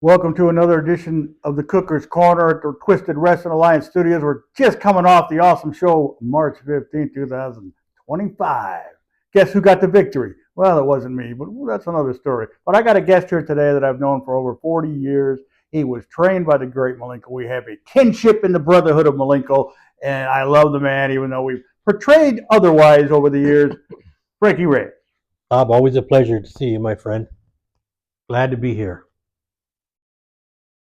Welcome to another edition of the Cooker's Corner at the Twisted Wrestling Alliance Studios. We're just coming off the awesome show, March 15th, 2025. Guess who got the victory? Well, it wasn't me, but that's another story. But I got a guest here today that I've known for over 40 years. He was trained by the great Malenko. We have a kinship in the brotherhood of Malenko, and I love the man, even though we've portrayed otherwise over the years. Frankie Reyes. Bob, always a pleasure to see you, my friend. Glad to be here.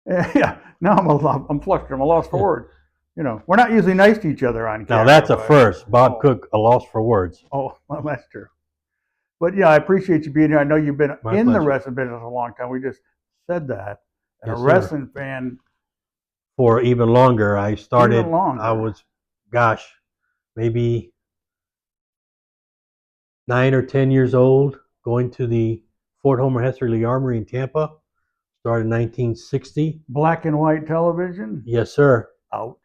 Yeah, now I'm flustered. I'm a loss for words. You know, we're not usually nice to each other on camera. Now that's a first. Bob Cook, a loss for words. Oh, well, that's true. But yeah, I appreciate you being here. I know you've been My in pleasure. the wrestling business a long time. We just said that. And Yes, a sir. wrestling fan. For even longer. I started, Even longer. I was, maybe 9 or 10 years old, going to the Fort Homer Hesterly Armory in Tampa. Started in 1960. Black and white television. Yes, sir. Ouch.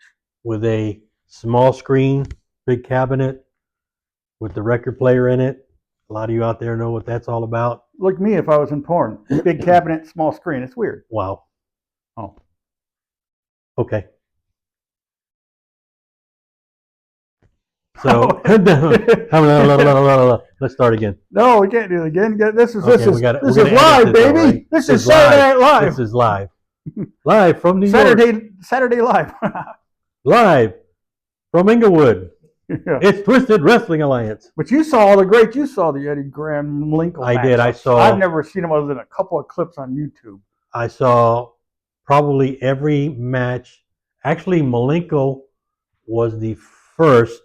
With a small screen, big cabinet, with the record player in it. A lot of you out there know what that's all about. Like me if I was in porn. Big cabinet, small screen. It's weird. Wow. Oh. Okay. So let's start again. No, we can't do it again. This is Okay, live, edit this, baby. right? This is Saturday Night Live. This is live. Live from New York. Saturday Live. Live from Inglewood. Yeah. It's Twisted Wrestling Alliance. But you saw all the greats. You saw the Eddie Graham Malenko. I did. I've never seen them other than a couple of clips on YouTube. I saw probably every match. Actually, Malenko was the first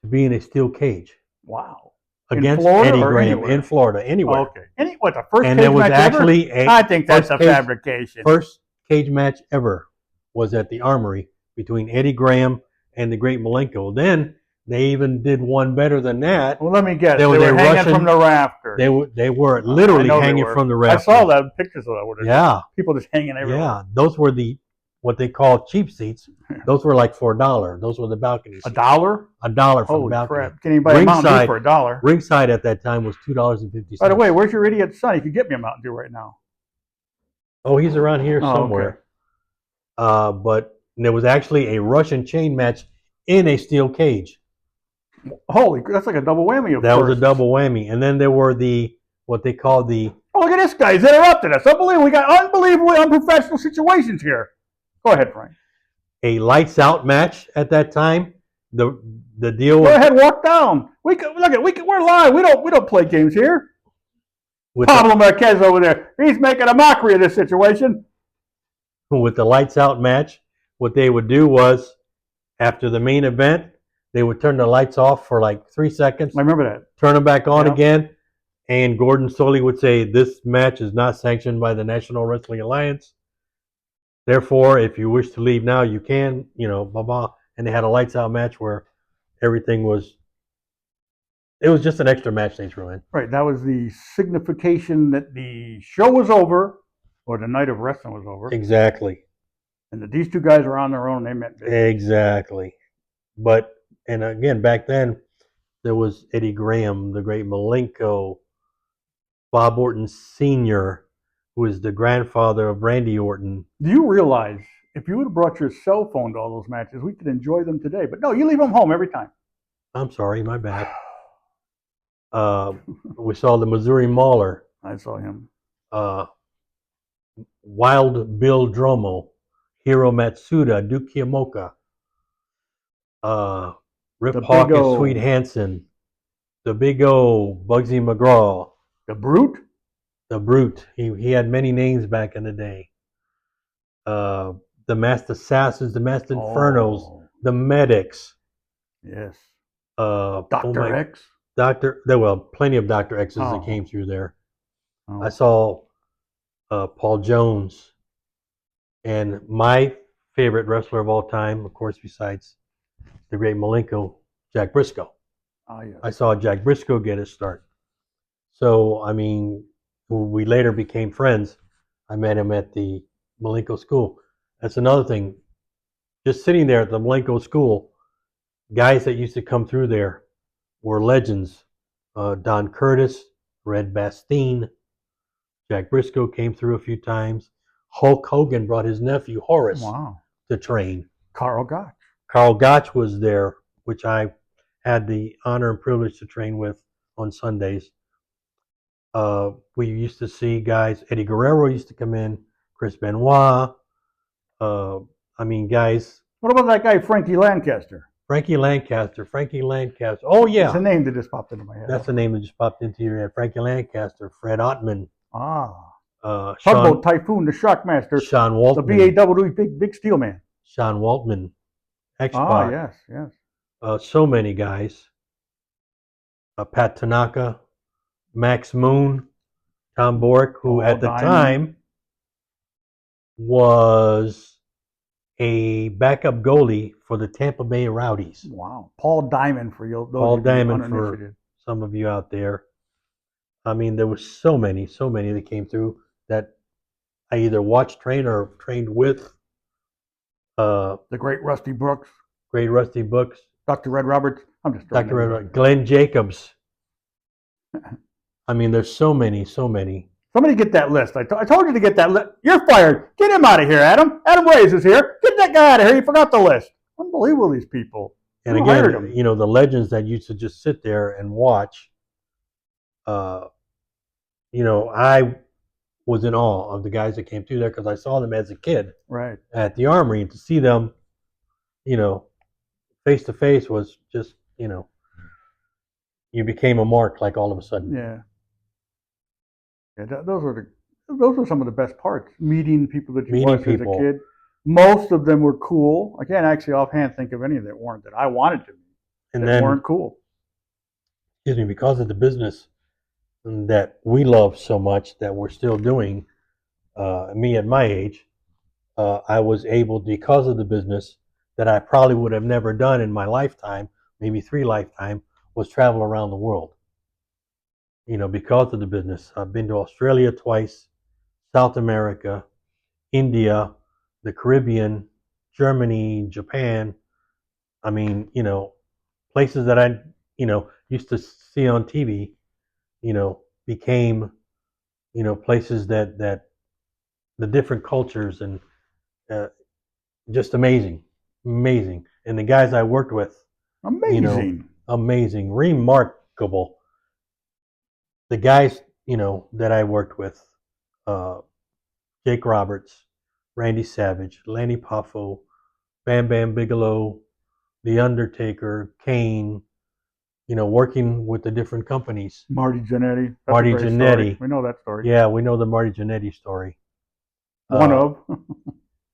to be in a steel cage. Wow. Against Eddie Graham in Florida, anywhere. Okay. What, the first and cage there was match actually ever? I think that's a fabrication. First cage match ever was at the Armory between Eddie Graham and the great Malenko. Then they even did one better than that. Well, let me guess. They were hanging from the rafters. They were literally hanging from the rafters. I saw that pictures of that. Yeah. People just hanging everywhere. Yeah. Those were what they call cheap seats. Those were like for $1. Those were the balcony seats. $1? $1 for Holy the balcony. Crap. Can you buy a Mountain Dew for $1? Ringside at that time was $2.50. By the way, where's your idiot son? He could get me a Mountain Dew right now. Oh, he's around here somewhere. Okay. But there was actually a Russian chain match in a steel cage. Holy, that's like a double whammy. That was a double whammy. And then there were what they call the... Oh, look at this guy. He's interrupted us. Unbelievable. We got unbelievably unprofessional situations here. Go ahead, Frank. A lights out match at that time. The deal. Go ahead, walk down. We're live. We don't play games here. Pablo Marquez over there. He's making a mockery of this situation. With the lights out match, what they would do was, after the main event, they would turn the lights off for like 3 seconds. I remember that. Turn them back on again, and Gordon Soley would say, "This match is not sanctioned by the National Wrestling Alliance. Therefore, if you wish to leave now, you can." Blah blah. And they had a lights out match where everything was. It was just an extra match they threw in. Right. That was the signification that the show was over, or the night of wrestling was over. Exactly. And that these two guys were on their own. They meant business. Exactly. And again, back then, there was Eddie Graham, the great Malenko, Bob Orton Sr., who is the grandfather of Randy Orton. Do you realize if you would have brought your cell phone to all those matches, we could enjoy them today? But no, you leave them home every time. I'm sorry, my bad. We saw the Missouri Mauler. I saw him. Wild Bill Dromo, Hiro Matsuda, Duke Kiyomaka, Rip Hawk and Sweet Hansen, the Big O, Bugsy McGraw. The Brute? The Brute. He had many names back in the day. The Master Assassins, the Master Infernos, the Medics. Yes. Dr. X? There were plenty of Dr. X's that came through there. I saw Paul Jones. And my favorite wrestler of all time, of course, besides the great Malenko, Jack Briscoe. Oh, yes. I saw Jack Briscoe get his start. So, I mean, we later became friends. I met him at the Malenko School. That's another thing. Just sitting there at the Malenko School, guys that used to come through there were legends. Don Curtis, Red Bastine, Jack Briscoe came through a few times. Hulk Hogan brought his nephew Horace Wow. to train. Carl Gotch. Carl Gotch was there, which I had the honor and privilege to train with on Sundays. We used to see guys. Eddie Guerrero used to come in. Chris Benoit. Guys. What about that guy, Frankie Lancaster? Frankie Lancaster. Oh, yeah. That's a name that just popped into my head. That's the name that just popped into your head. Frankie Lancaster, Fred Ottman. Tugboat Typhoon, the Shockmaster. Sean Waltman. The BAW, big steel man. Sean Waltman. X-Pac. Yes. So many guys. Pat Tanaka, Max Moon, Tom Bork, who at the time was a backup goalie for the Tampa Bay Rowdies. Wow. Paul Diamond for you. Paul Diamond for some of you out there. I mean, there were so many that came through that I either watched train or trained with. The great Rusty Brooks. Dr. Red Roberts. I'm just Dr. Red Roberts. Glenn Jacobs. I mean, there's so many. Somebody get that list. I told you to get that list. You're fired. Get him out of here, Adam. Adam Reyes is here. Get that guy out of here. You forgot the list. Unbelievable, these people. And again, the legends that used to just sit there and watch. I was in awe of the guys that came through there because I saw them as a kid, right, at the Armory, and to see them, face to face was just, you became a mark like all of a sudden. Yeah. Those were some of the best parts. Meeting people that you watched as a kid. Most of them were cool. I can't actually offhand think of any that weren't that I wanted to meet. And then weren't cool. Excuse me, because of the business that we love so much that we're still doing, me at my age, I was able, because of the business that I probably would have never done in my lifetime, maybe 3 lifetimes, was travel around the world. Because of the business. I've been to Australia twice, South America, India, the Caribbean, Germany, Japan. I mean, places that I, used to see on TV, became, places that the different cultures and just amazing. And the guys I worked with, amazing, remarkable. The guys, that I worked with, Jake Roberts, Randy Savage, Lanny Poffo, Bam Bam Bigelow, The Undertaker, Kane, working with the different companies. Marty Jannetty. We know that story. Yeah, we know the Marty Jannetty story. One of.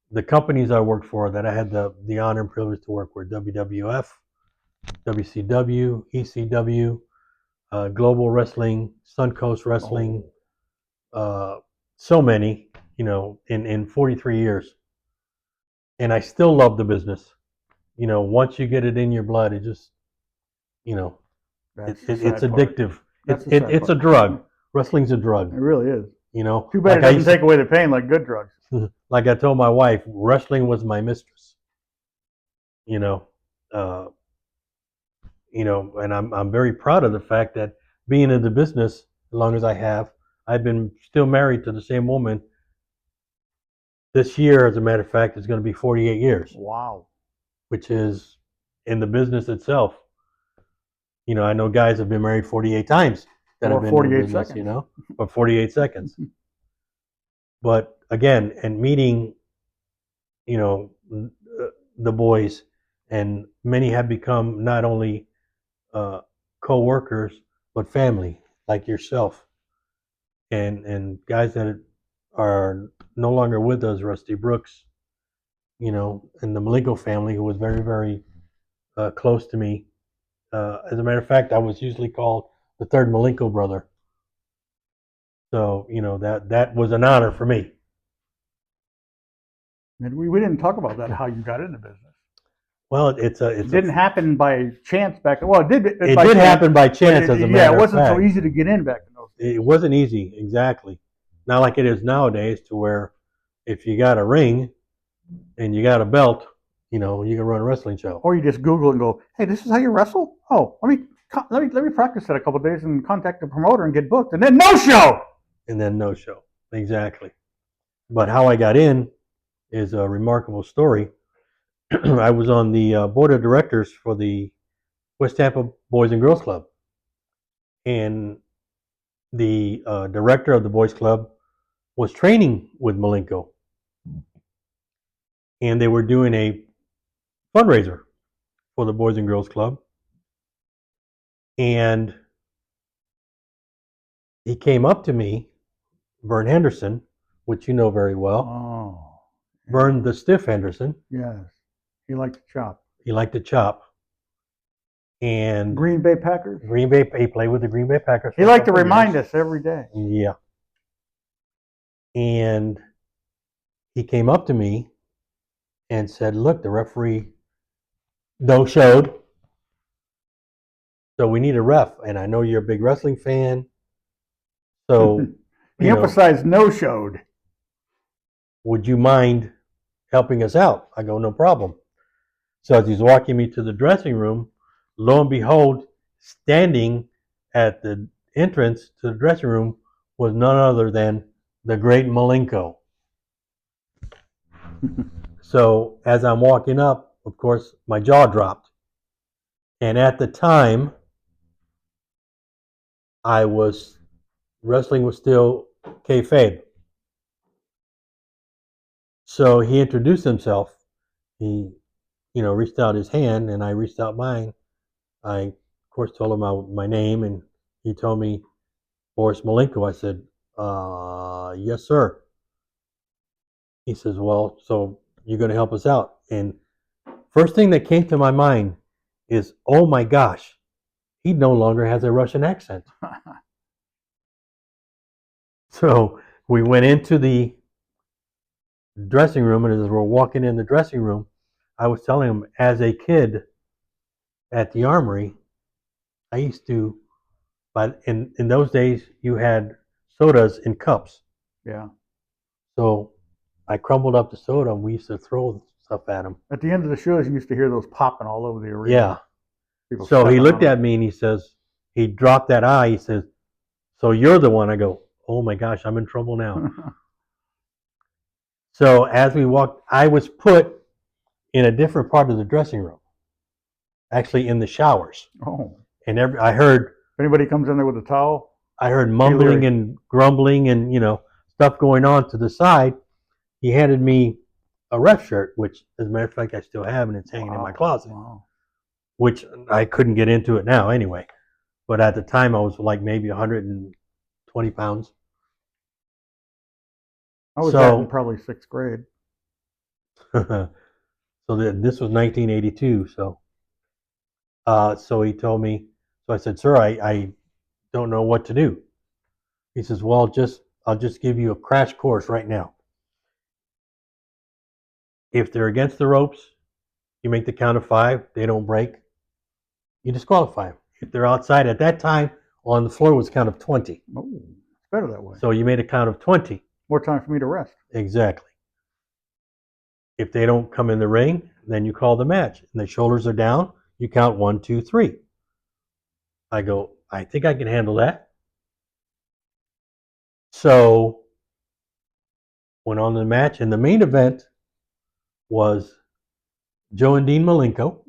The companies I worked for that I had the honor and privilege to work were WWF, WCW, ECW, Global Wrestling, Suncoast Wrestling, so many, in 43 years. And I still love the business. Once you get it in your blood, it just, it's addictive. It's a drug. Wrestling's a drug. It really is. Too bad it doesn't take away the pain like good drugs. Like I told my wife, wrestling was my mistress. And I'm very proud of the fact that being in the business as long as I have, I've been still married to the same woman. This year, as a matter of fact, is going to be 48 years. Wow. Which is, in the business itself, I know guys have been married 48 times that have been 48 in the business, seconds. or 48 seconds. But again, and meeting, the boys, and many have become not only co-workers, but family, like yourself. And guys that are no longer with us, Rusty Brooks, and the Malenko family, who was very, very close to me. As a matter of fact, I was usually called the third Malenko brother. So, that was an honor for me. And we didn't talk about that, how you got into business. Well, it didn't happen by chance back then. Well, it did. It did happen by chance, as a matter of fact. Yeah, it wasn't so easy to get in back in those days. It wasn't easy, exactly. Not like it is nowadays, to where if you got a ring and you got a belt, you can run a wrestling show. Or you just Google and go, "Hey, this is how you wrestle? Oh, let me practice that a couple of days and contact the promoter and get booked, and then no show." Exactly. But how I got in is a remarkable story. I was on the board of directors for the West Tampa Boys and Girls Club, and the director of the boys club was training with Malenko, and they were doing a fundraiser for the boys and girls club, and he came up to me, Vern Henderson, which you know very well. Oh, Vern the Stiff Henderson. yes. He liked to chop. He liked to chop. And Green Bay Packers? He played with the Green Bay Packers. He liked to remind us every day. Yeah. And he came up to me and said, look, the referee no showed. So we need a ref. And I know you're a big wrestling fan. So he emphasized no showed. Would you mind helping us out? I go, no problem. So as he's walking me to the dressing room, lo and behold, standing at the entrance to the dressing room was none other than the great Malenko. So as I'm walking up, of course, my jaw dropped. And at the time, wrestling was still kayfabe. So he introduced himself. He, reached out his hand, and I reached out mine. I, of course, told him my name, and he told me, Boris Malenko. I said, yes, sir. He says, well, so you're going to help us out. And first thing that came to my mind is, oh my gosh, he no longer has a Russian accent. So we went into the dressing room, and as we're walking in the dressing room, I was telling him, as a kid at the Armory, I used to, but in those days, you had sodas in cups. Yeah. So I crumbled up the soda, and we used to throw stuff at him. At the end of the shows, you used to hear those popping all over the arena. Yeah. People So he stepping looked on at me, and he says, he dropped that eye. He says, so you're the one. I go, oh my gosh, I'm in trouble now. them. So as we walked, I was put in a different part of the dressing room, actually in the showers. Oh. And I heard, If anybody comes in there with a towel, mumbling and grumbling and, stuff going on to the side. He handed me a ref shirt, which, as a matter of fact, I still have, and it's hanging in my closet, which I couldn't get into it now anyway. But at the time, I was like maybe 120 pounds. I was that in probably 6th grade. So this was 1982. So he told me, so I said, sir, I don't know what to do. He says, well, I'll just give you a crash course right now. If they're against the ropes, you make the count of 5, they don't break, you disqualify them. If they're outside, at that time, on the floor was a count of 20. Oh, it's better that way. So you made a count of 20. More time for me to rest. Exactly. If they don't come in the ring, then you call the match. And the shoulders are down, you count 1, 2, 3. I go, I think I can handle that. So went on to the match, and the main event was Joe and Dean Malenko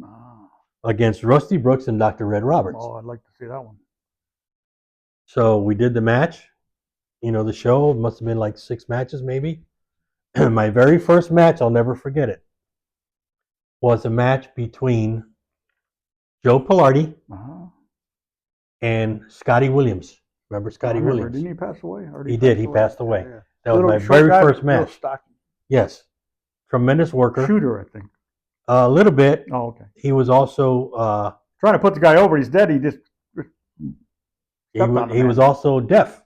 against Rusty Brooks and Dr. Red Roberts. Oh, I'd like to see that one. So we did the match. The show must have been like 6 matches maybe. My very first match, I'll never forget it, was a match between Joe Pilardi and Scotty Williams. Remember Scotty Williams? Didn't he pass away? He did. He passed away. Yeah. That was my very first match. Stocky. Yes. Tremendous worker. Shooter, I think. A little bit. Oh, okay. He was also trying to put the guy over. He's dead. He just he was also deaf.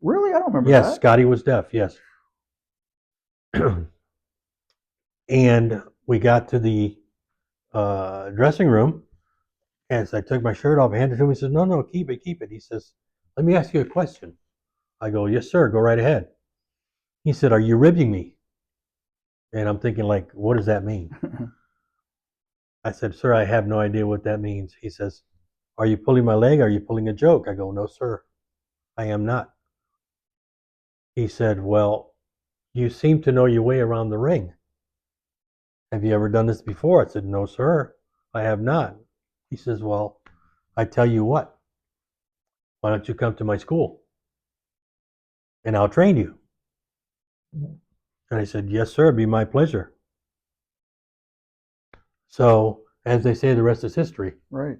Really? I don't remember that. Yes, that. Scotty was deaf. Yes. And we got to the dressing room, and so I took my shirt off and handed it to him. He says, no, keep it. He says, let me ask you a question. I go, yes, sir, go right ahead. He said, are you ribbing me? And I'm thinking, like, what does that mean? I said, sir, I have no idea what that means. He says, are you pulling my leg? Are you pulling a joke? I go, no, sir, I am not. He said, well, you seem to know your way around the ring. Have you ever done this before? I said, no, sir, I have not. He says, well, I tell you what, why don't you come to my school and I'll train you? And I said, yes, sir, it'd be my pleasure. So, as they say, the rest is history. Right.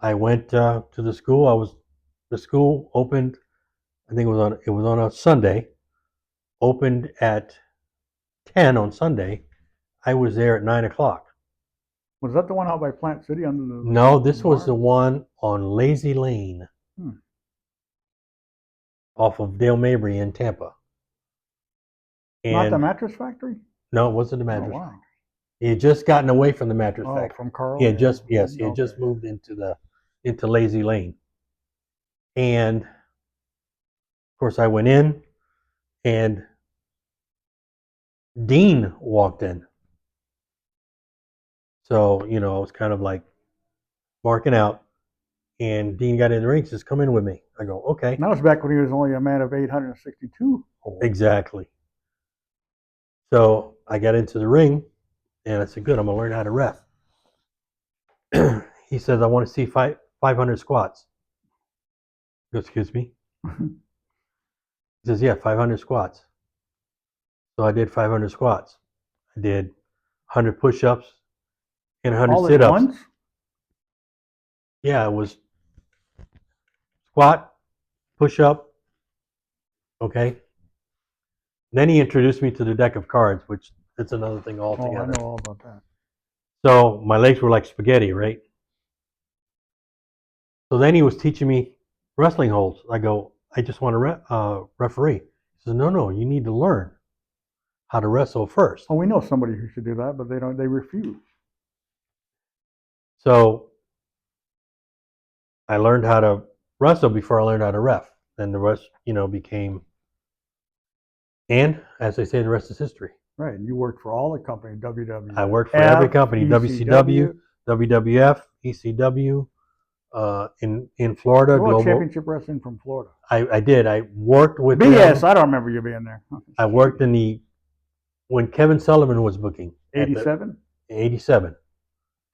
I went to the school. The school opened, I think it was on a Sunday, opened at 10 on Sunday. I was there at 9 o'clock. Was that the one out by Plant City under the? No, this was barn? the one on Lazy Lane off of Dale Mabry in Tampa. Not the And mattress factory? no, it wasn't the Oh, mattress. wow. He had just gotten away from the mattress Oh, factory. from Carl? He had just he had Okay. just moved into Lazy Lane. And of course I went in and Dean walked in. So, I was kind of like marking out. And Dean got in the ring and says, come in with me. I go, okay. And that was back when he was only a man of 862. Exactly. So I got into the ring and I said, good, I'm going to learn how to ref. He says, I want to see 500 squats. I go, excuse me? He says, yeah, 500 squats. So I did 500 squats. I did 100 push-ups and 100 All at sit-ups. once? Yeah, it was squat, push-up, okay? Then he introduced me to the deck of cards, which it's another thing Oh, altogether. I know all about that. So my legs were like spaghetti, right? So then he was teaching me wrestling holds. I go, I just want to referee. He says, no, you need to learn how to wrestle first. Oh, we know somebody who should do that, but they refuse. So I learned how to wrestle before I learned how to ref. Then the rest, became, and as they say, the rest is history. Right. And you worked for all the companies, WWF. I worked for every company, ECW. WCW, WWF, ECW, in Florida, What about Global. Championship Wrestling from Florida? I did. I worked with BS. them. I don't remember you being there. I worked when Kevin Sullivan was booking. 87? 87.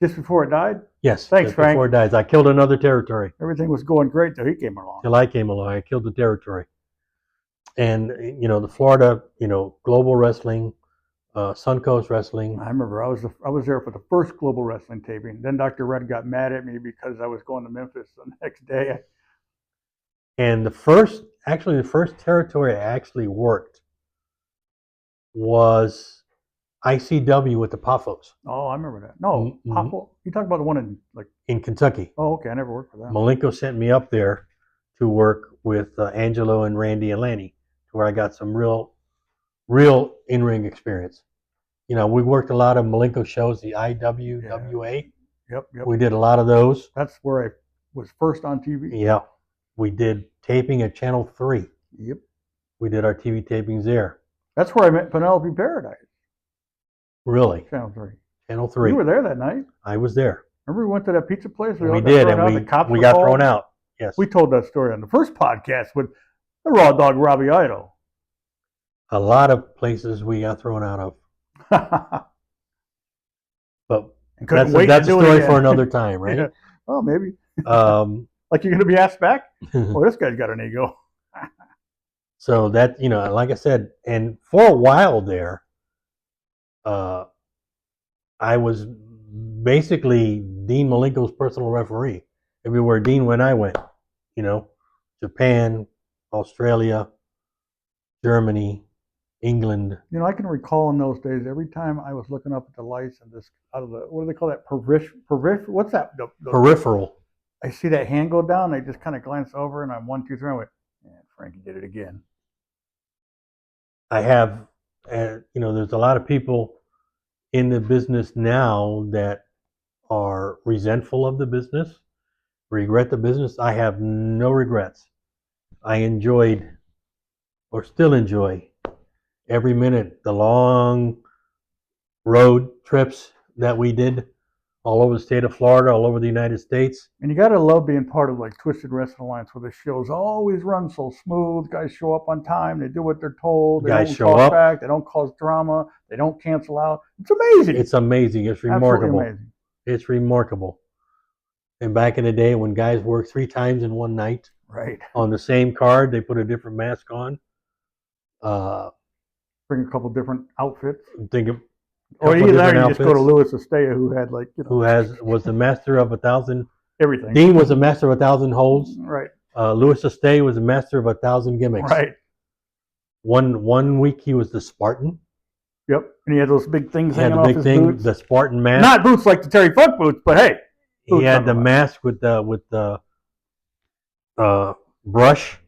Just before it died? Yes. Thanks, Frank. Before it dies. I killed another territory. Everything was going great till he came along. Till I came along. I killed the territory. And, the Florida, Global Wrestling, Suncoast Wrestling. I remember I was there for the first Global Wrestling taping. Then Dr. Red got mad at me because I was going to Memphis the next day. And the first territory I actually worked was ICW with the Poffos. Oh, I remember that. No, Poffo. You talk about the one in Kentucky. Oh, okay. I never worked for them. Malenko sent me up there to work with Angelo and Randy and Lanny, to where I got some real in-ring experience. We worked a lot of Malenko shows, the IWWA. Yep. We did a lot of those. That's where I was first on TV. Yeah. We did taping at Channel 3. Yep. We did our TV tapings there. That's where I met Penelope Paradise. Really? Channel 3. Channel 3. You were there that night. I was there. Remember we went to that pizza place? We did, and we got thrown out. Yes. We told that story on the first podcast with the Raw Dog Robbie Idol. A lot of places we got thrown out of. But that's a story for another time, right? Yeah. Oh, maybe. Like you're going to be asked back? Oh, this guy's got an ego. So that, like I said, and for a while there, I was basically Dean Malenko's personal referee. Everywhere Dean went, I went. Japan, Australia, Germany, England. I can recall in those days, every time I was looking up at the lights and this out of the, what do they call that? What's that? Peripheral. I see that hand go down. I just kind of glance over and I'm 1, 2, 3. I went, yeah, Frankie did it again. I have, there's a lot of people in the business now that are resentful of the business, regret the business. I have no regrets. I enjoyed, or still enjoy, every minute, the long road trips that we did all over the state of Florida, all over the United States. And you gotta love being part of like Twisted Wrestling Alliance, where the shows always run so smooth. Guys show up on time. They do what they're told. They Guys don't show talk up. back. They don't cause drama. They don't cancel out. It's amazing. It's amazing. It's Absolutely remarkable. amazing. It's remarkable. And back in the day when guys worked 3 times in one night Right. on the same card, they put a different mask on. Bring a couple different outfits. Think of Or couple either different you just go to outfits. Louis Estea, who had like, you know, was the master of 1,000. everything. Dean was a master of 1,000 holds. Right. Louis Estate was a master of 1,000 gimmicks. Right. One week he was the Spartan. Yep. And he had those big things He had hanging the off big his thing, boots. the Spartan mask. Not boots like the Terry Funk boots, but hey. He had the mask with the brush.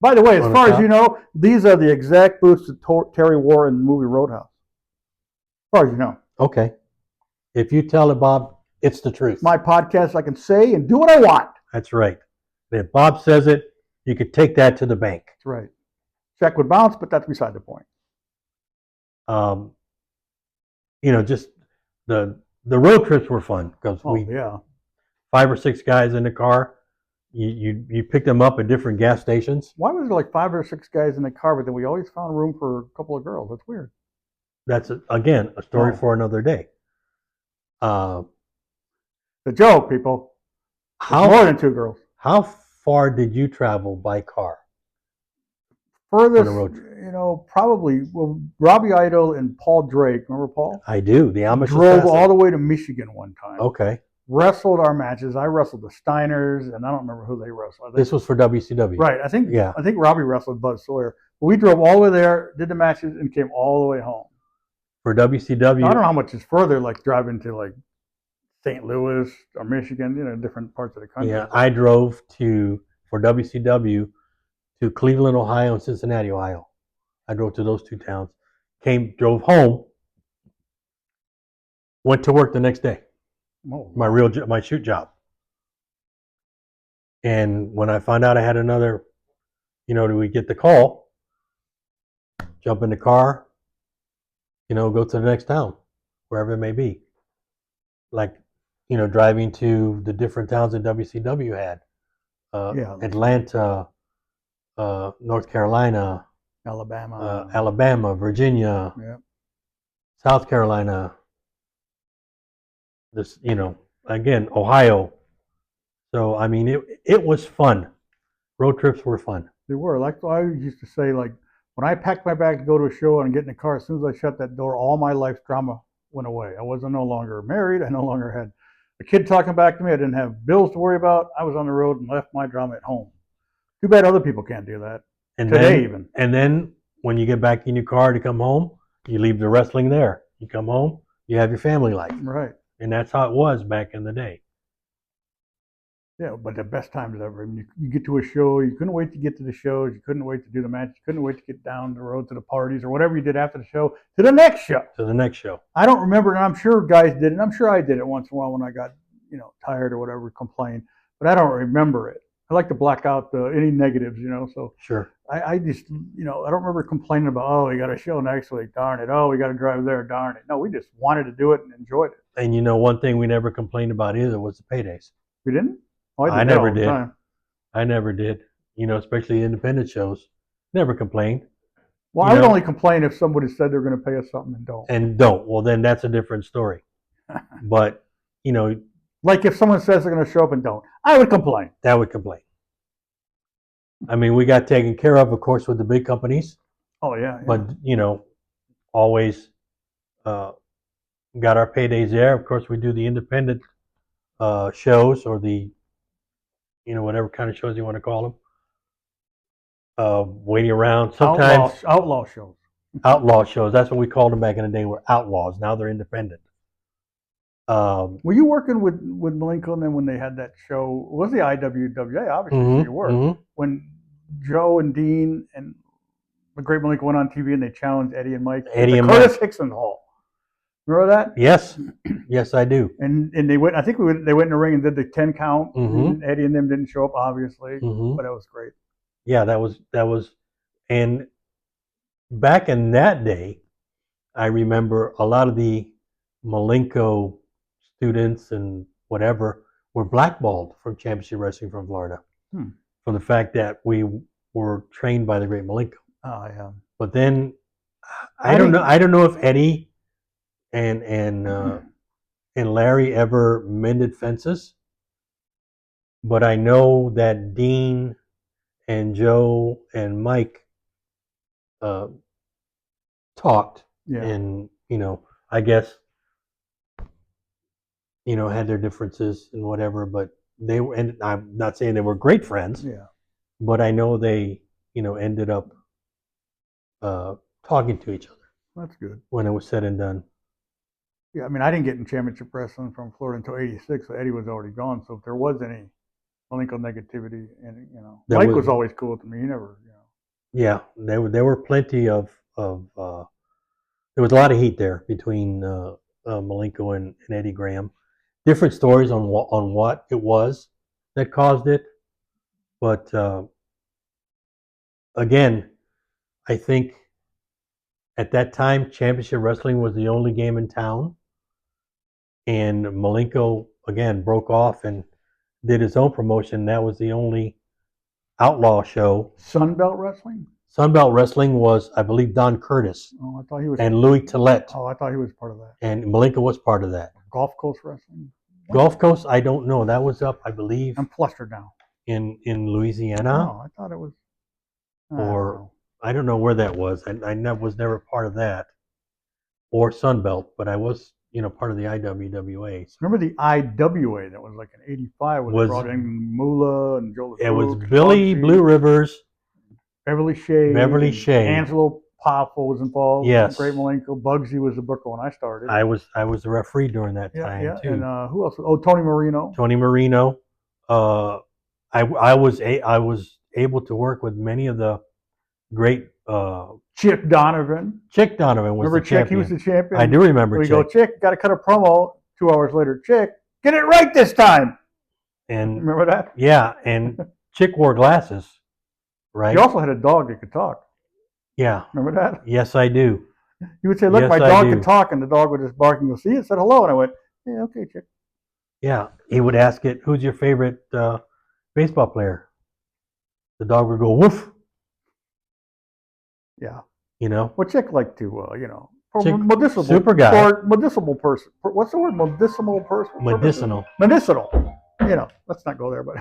By the way, as on the far as top. you know, these are the exact boots that Terry wore in the movie Roadhouse. As far as you know. Okay. If you tell it, Bob, it's the truth. My podcast, I can say and do what I want. That's right. If Bob says it, you could take that to the bank. That's right. Check would bounce, but that's beside the point. Just the road trips were fun because Yeah. 5 or 6 guys in the car. You pick them up at different gas stations. Why was there like 5 or 6 guys in the car, but then we always found room for a couple of girls? That's weird. That's again a story for another day. The joke, people. How More than 2 girls. How far did you travel by car? Furthest, On a road you know, probably, well, Robbie Idol and Paul Drake, remember Paul? I do. The Amish Drove assassin. all the way to Michigan one time. Okay. Wrestled our matches. I wrestled the Steiners, and I don't remember who they wrestled. This was for WCW. Right. I think Robbie wrestled Buzz Sawyer. We drove all the way there, did the matches, and came all the way home. For WCW. I don't know how much is further, like driving to like St. Louis or Michigan, you know, different parts of the country. Yeah, I drove for WCW to Cleveland, Ohio, and Cincinnati, Ohio. I drove to those 2 towns. Drove home. Went to work the next day. Oh, My shoot job. And when I found out I had another, do we get the call? Jump in the car. Go to the next town, wherever it may be. Like, driving to the different towns that WCW had. Atlanta, North Carolina, Alabama, Virginia, South Carolina. This, again, Ohio. So I mean, it was fun. Road trips were fun. They were. Like I used to say, like when I packed my bag to go to a show and get in the car, as soon as I shut that door, all my life's drama went away. I wasn't no longer married. I no longer had a kid talking back to me. I didn't have bills to worry about. I was on the road and left my drama at home. Too bad other people can't do that. And today, And then when you get back in your car to come home, you leave the wrestling there. You come home, you have your family life. Right. And that's how it was back in the day. Yeah, but the best times ever. I mean, you get to a show, you couldn't wait to get to the shows, you couldn't wait to do the match, you couldn't wait to get down the road to the parties or whatever you did after the show to the next show. To the next show. I don't remember, and I'm sure guys did it, and I'm sure I did it once in a while when I got, tired or whatever, complain, but I don't remember it. I like to black out any negatives, so Sure. I just, I don't remember complaining about, oh, we got a show next week, darn it. Oh, we got to drive there, darn it. No, we just wanted to do it and enjoyed it. And one thing we never complained about either was the paydays. We didn't? Oh, I never did. I never did. Especially independent shows. Never complained. Well, I would only complain if somebody said they're going to pay us something and don't. Well, then that's a different story. But, like if someone says they're going to show up and don't, I would complain. That would complain. I mean, we got taken care of course, with the big companies. Oh, yeah. But, always got our paydays there. Of course, we do the independent shows or the, whatever kind of shows you want to call them. Waiting around. Sometimes outlaw shows. Outlaw shows. That's what we called them back in the day. Were outlaws. Now they're independent. Were you working with Malenko and then when they had that show? It was the IWWA? Obviously, you were. Mm-hmm. When Joe and Dean and the Great Malenko went on TV and they challenged Eddie and Mike. Curtis Hickson Hall. Remember that? Yes. Yes, I do. And they went. I think they went in the ring and did the 10 count. Mm-hmm. Eddie and them didn't show up, obviously, mm-hmm. but it was great. Yeah, that was, and back in that day, I remember a lot of the Malenko students and whatever were blackballed from Championship Wrestling from Florida for the fact that we were trained by the great Malenko. Oh yeah. But then I don't know. I don't know if Eddie and Larry ever mended fences, but I know that Dean and Joe and Mike talked, Yeah. and I guess had their differences and whatever, but they were. And I'm not saying they were great friends, Yeah. but I know they ended up talking to each other That's good. when it was said and done. Yeah, I mean, I didn't get in championship wrestling from Florida until '86, so Eddie was already gone. So if there was any Malenko negativity, and Mike was always cool to me. He never, Yeah, there were plenty of there was a lot of heat there between Malenko and Eddie Graham. Different stories on what it was that caused it, but again, I think at that time Championship Wrestling was the only game in town, and Malenko again broke off and did his own promotion. That was the only outlaw show. Sunbelt Wrestling. Sunbelt Wrestling was, I believe, Don Curtis. Oh, I thought he was. And Louis Tillett. Oh, I thought he was part of that. And Malenko was part of that. Gulf Coast Wrestling. Gulf Coast, I don't know. That was up, I believe. I'm flustered now. In Louisiana. Oh, I thought it was. I don't know where that was. I was never part of that. Or Sunbelt, but I was, part of the IWWA. So. Remember the IWA that was like in '85 was brought in Moolah and Joe. It was Billy Blue Rivers, Beverly Shea, Angelo Poffo was involved. Yes, Great Malenko. Bugsy was the booker when I started. I was the referee during that time too. And who else? Oh, Tony Marino. Tony Marino. I was able to work with many of the great. Chick Donovan. Chick Donovan was remember the Chick? champion. He was the champion. I do remember. We go, Chick. Got to cut a promo. 2 hours later, Chick, get it right this time. And remember that? Yeah, and Chick wore glasses, right? He also had a dog that could talk. Yeah. Remember that? Yes, I do. He would say, "Look, my dog can talk," and the dog would just bark and go, "See it?" Said hello, and I went, "Yeah, okay, Chick." Yeah, he would ask it, "Who's your favorite baseball player?" The dog would go, "Woof." Yeah. Well, Chick liked to, Chick, medicinal super guy. For medicinal person. What's the word? Medicinal person. Medicinal. Medicinal. Let's not go there, but.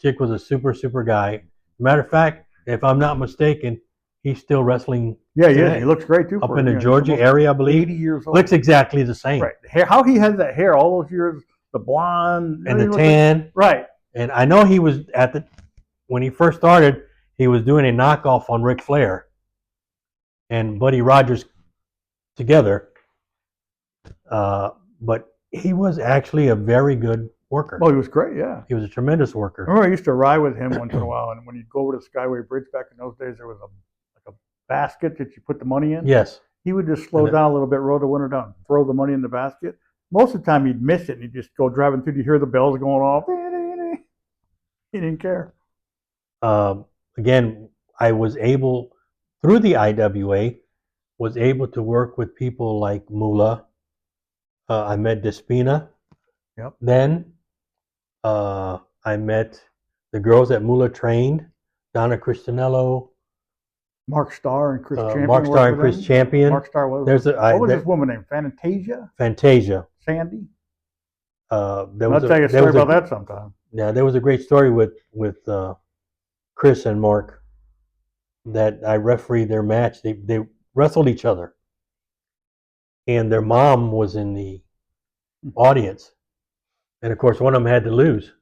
Chick was a super guy. Matter of fact, if I'm not mistaken, he's still wrestling. Yeah, yeah, he looks great too. Up in the Georgia area, I believe. 80 years old. Looks exactly the same. Right. How he has that hair all those years, the blonde and the tan. Right. And I know he was when he first started, he was doing a knockoff on Ric Flair and Buddy Rogers together. But he was actually a very good worker. Oh, he was great, yeah. He was a tremendous worker. I remember I used to ride with him once in a while, and when you'd go over to the Skyway Bridge back in those days, there was a basket that you put the money in. Yes. He would just slow down a little bit, roll the window down, throw the money in the basket. Most of the time he'd miss it, and he'd just go driving through. You hear the bells going off. He didn't care. Again, I was able, through the IWA, was able to work with people like Moolah. I met Despina. Yep. Then I met the girls that Moolah trained, Donna Cristianello, Mark Starr and Chris Champion. Mark Starr and Chris Champion. Mark Starr was. What was this woman named? Fantasia. Sandy. I'll tell you a story about that sometime. Yeah, there was a great story with Chris and Mark that I refereed their match. They wrestled each other, and their mom was in the audience, and of course one of them had to lose.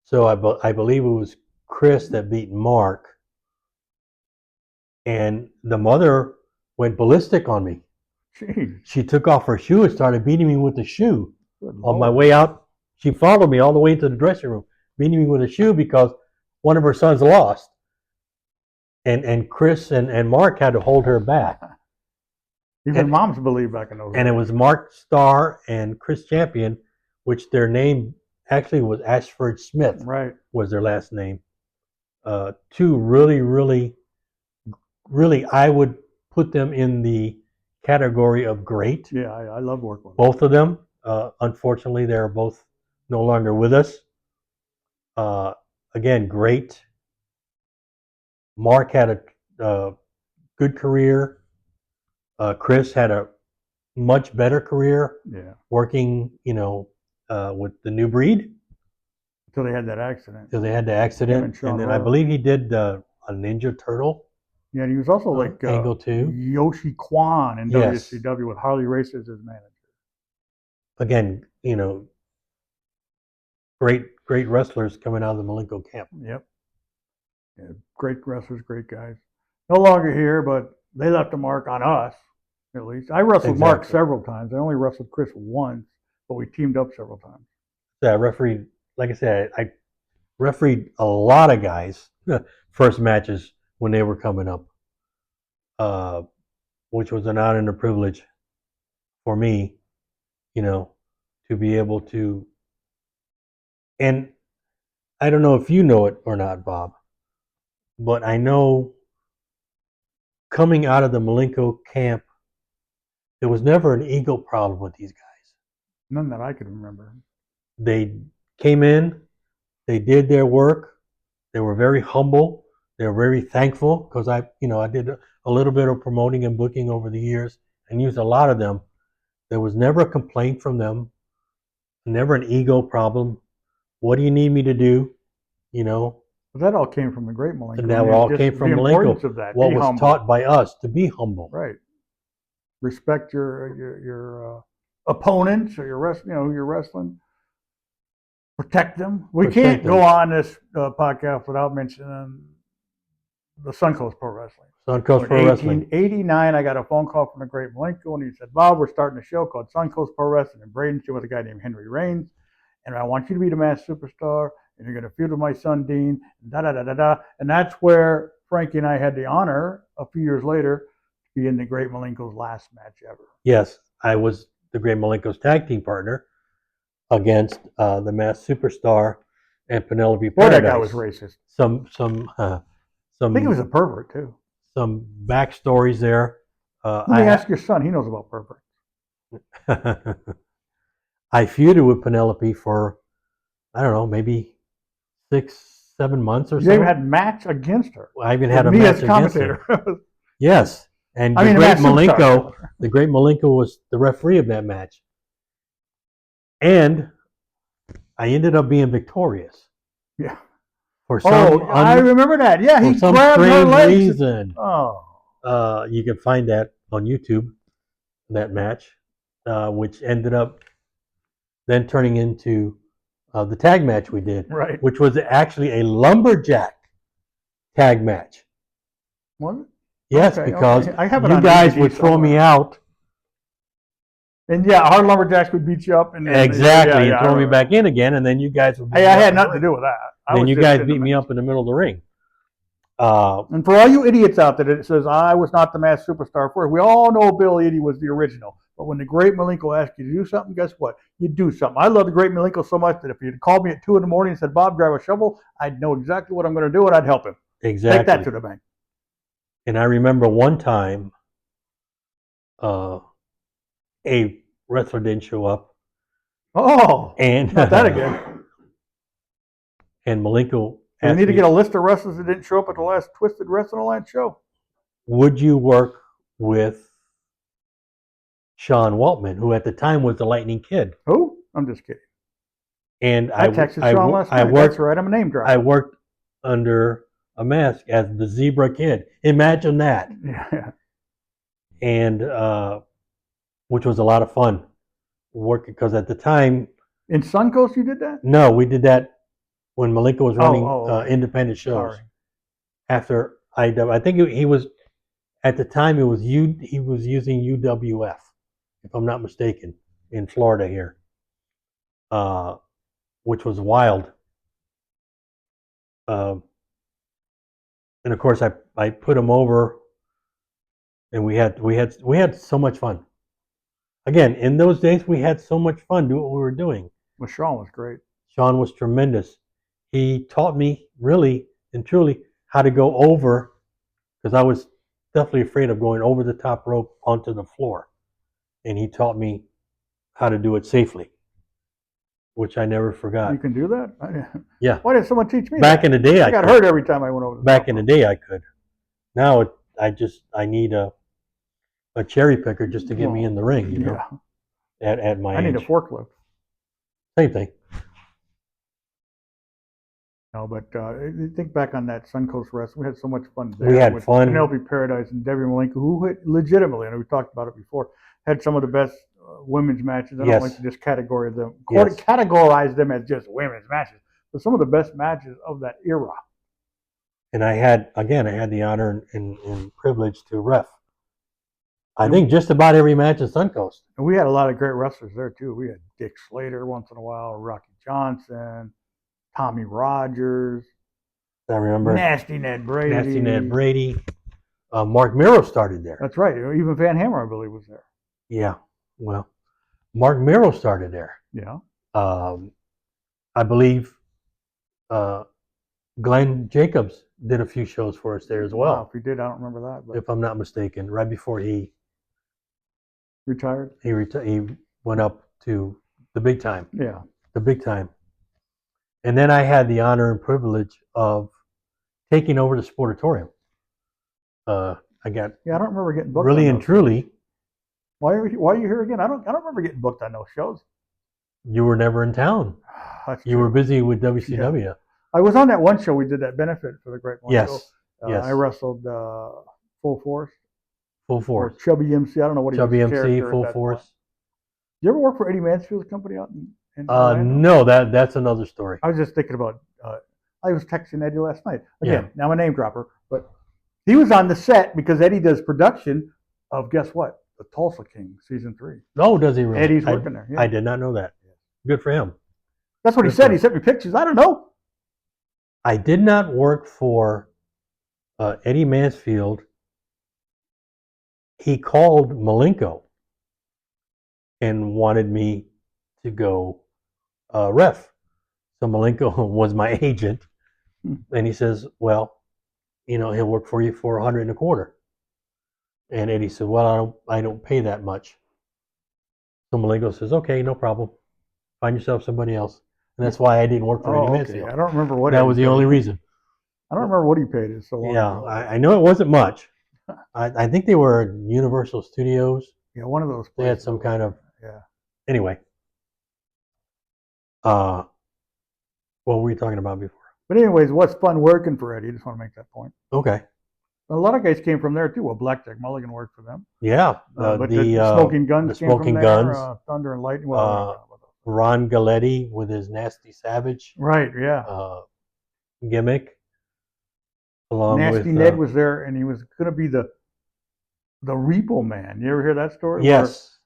So I believe it was Chris that beat Mark, and the mother went ballistic on me. Jeez. She took off her shoe and started beating me with the shoe. On my way out, she followed me all the way into the dressing room, beating me with a shoe because one of her sons lost. And Chris and Mark had to hold her back. Even moms believe back in those days. And it was Mark Starr and Chris Champion, which their name actually was Ashford Smith. Right. Was their last name. Two really, I would put them in the category of great. Yeah, I love working with them. Both of them. Unfortunately, they're both no longer with us. Again, great. Mark had a good career. Chris had a much better career Yeah, working, with the New Breed until they had that accident. till they had the Him accident, and Sean and then I Rowe. believe he did a Ninja Turtle Yeah, and he was also like angle too. Yoshi Kwan in Yes. WCW with Harley Race as his manager. Again, great wrestlers coming out of the Malenko camp. Yep. Yeah, great wrestlers, great guys. No longer here, but they left a mark on us, at least. I wrestled Mark Exactly. several times. I only wrestled Chris once, but we teamed up several times. Yeah, I refereed, like I said, I refereed a lot of guys first matches when they were coming up, which was an honor and a privilege for me, to be able to. And I don't know if you know it or not, Bob, but I know coming out of the Malenko camp, there was never an ego problem with these guys. None that I could remember. They came in, they did their work, they were very humble, they were very thankful because I did a little bit of promoting and booking over the years and used a lot of them. There was never a complaint from them, never an ego problem. What do you need me to do? But that all came from the great Malenko. And that all just came from the importance Malenko. of that. What Be was humble. taught by us to be humble. Right. Respect your opponents or your wrestling. Protect them. We Protect can't go them. on this podcast without mentioning the Suncoast Pro Wrestling. Suncoast Pro In Wrestling. 1889, I got a phone call from the great Malenko, and he said, "Bob, we're starting a show called Suncoast Pro Wrestling in Bradenton with a guy named Henry Reyes, and I want you to be the masked superstar, and you're going to feud with my son Dean, da da da da da." And that's where Frankie and I had the honor a few years later to be in the great Malenko's last match ever. Yes, I was the great Malenko's tag team partner against the masked superstar and Penelope Boy, Paradise. that guy was racist. I think he was a pervert too. Some backstories there. Let me ask your son; he knows about perverts. I feuded with Penelope for, I don't know, maybe 6-7 months or so. You even had a match against her. I even had a me match as commentator. against her. Yes, and I mean, the great Malenko was the referee of that match, and I ended up being victorious. Yeah. For some I remember that. Yeah, he for some grabbed her strange legs. reason. Oh. You can find that on YouTube, that match, which ended up then turning into the tag match we did, Right. which was actually a lumberjack tag match. What? Yes, Okay, because okay. I have it you on guys DVD would throw somewhere. me out. And yeah, our lumberjacks would beat you up and Exactly, and throw me back in again, and then you guys would beat me I up had in the nothing to ring. do with that. Then you guys beat me up in the middle of the ring. And for all you idiots out there that says I was not the masked superstar first, we all know Bill Eadie was the original. But when the great Malenko asked you to do something, guess what? You do something. I love the great Malenko so much that if you'd called me at 2 a.m. and said, "Bob, grab a shovel," I'd know exactly what I'm going to do and I'd help him. Exactly. Take that to the bank. And I remember one time, a wrestler didn't show up. Oh, and not that again. And Malenko We asked need to me, get a list of wrestlers that didn't show up at the last Twisted Wrestling Alliance show. would you work with Sean Waltman, who at the time was the Lightning Kid? Who? I'm just kidding. And I texted Sean last night. That's right. I'm a name dropper. I worked under a mask as the Zebra Kid. Imagine that. Yeah. And which was a lot of fun. Working because at the time. In Suncoast, you did that? No, we did that when Malenko was running independent shows. Sorry. After IW, I think he was at the time. He was using UWF, if I'm not mistaken, in Florida here, which was wild. And of course, I put him over, and we had so much fun. Again, in those days, we had so much fun doing what we were doing. Well, Sean was great. Sean was tremendous. He taught me really and truly how to go over, because I was definitely afraid of going over the top rope onto the floor. And he taught me how to do it safely, which I never forgot. You can do that? Yeah. Why didn't someone teach me Back that? in the day, I got could. hurt every time I went over the Back top in the rope. day, I could. Now I need a cherry picker just to get me in the ring, you know, Yeah. at my I need a age. forklift. Same thing. No, but think back on that Suncoast Wrestling. We had so much fun there. We had with fun. Penelope Paradise and Debbie Malenko, who legitimately, and we talked about it before, had some of the best women's matches. I don't like to just categorize them as just women's matches, but some of the best matches of that era. And I had the honor and privilege to ref. I think just about every match at Suncoast. And we had a lot of great wrestlers there too. We had Dick Slater once in a while, Rocky Johnson, Tommy Rogers. I remember Nasty Ned Brady. Mark Miro started there. That's right. Even Van Hammer, I believe, was there. Yeah. Well, Mark Miro started there. Yeah. I believe Glenn Jacobs did a few shows for us there as well. Wow, if he did, I don't remember that. But if I'm not mistaken, right before he retired. He went up to the big time. Yeah. The big time. And then I had the honor and privilege of taking over the Sportatorium. I got I don't remember getting booked. Really and truly. Why are you here again? I don't remember getting booked on those shows. You were never in town. You were busy with WCW. Yeah. I was on that one show. We did that benefit for the Great One. Yes. Yes. I wrestled Full Force. Full Force. Or Chubby MC. I don't know what he was. Chubby MC, Full Force. Point. You ever work for Eddie Mansfield's company out in no, that's another story. I was just thinking about. I was texting Eddie last night. Again, now I'm a name dropper, but he was on the set because Eddie does production of, guess what? The Tulsa King season 3. Oh, does he really? Eddie's working there. Yeah. I did not know that. Good for him. That's what he said. He sent me pictures. I don't know. I did not work for Eddie Mansfield. He called Malenko and wanted me to go ref. So Malenko was my agent, and he says, "Well, he'll work for you for $125." And Eddie said, "Well, I don't pay that much." So Malenko says, "Okay, no problem. Find yourself somebody else." And that's why I didn't work for Eddie Mansfield. I don't remember what. That was the only reason. I don't remember what he paid. It's so long ago. I know it wasn't much. I think they were Universal Studios. Yeah, one of those places. They had some kind of. Yeah. Anyway. What were we talking about before? But anyways, what's fun working for Eddie? I just want to make that point. Okay. A lot of guys came from there too. Well, Blackjack Mulligan worked for them. Yeah. But the Smoking Guns came from there. Thunder and Lightning. Ron Galletti with his Nasty Savage. Right, yeah. Gimmick. Along Nasty with, Ned was there, and he was going to be the Repo Man. You ever hear that story? Yes.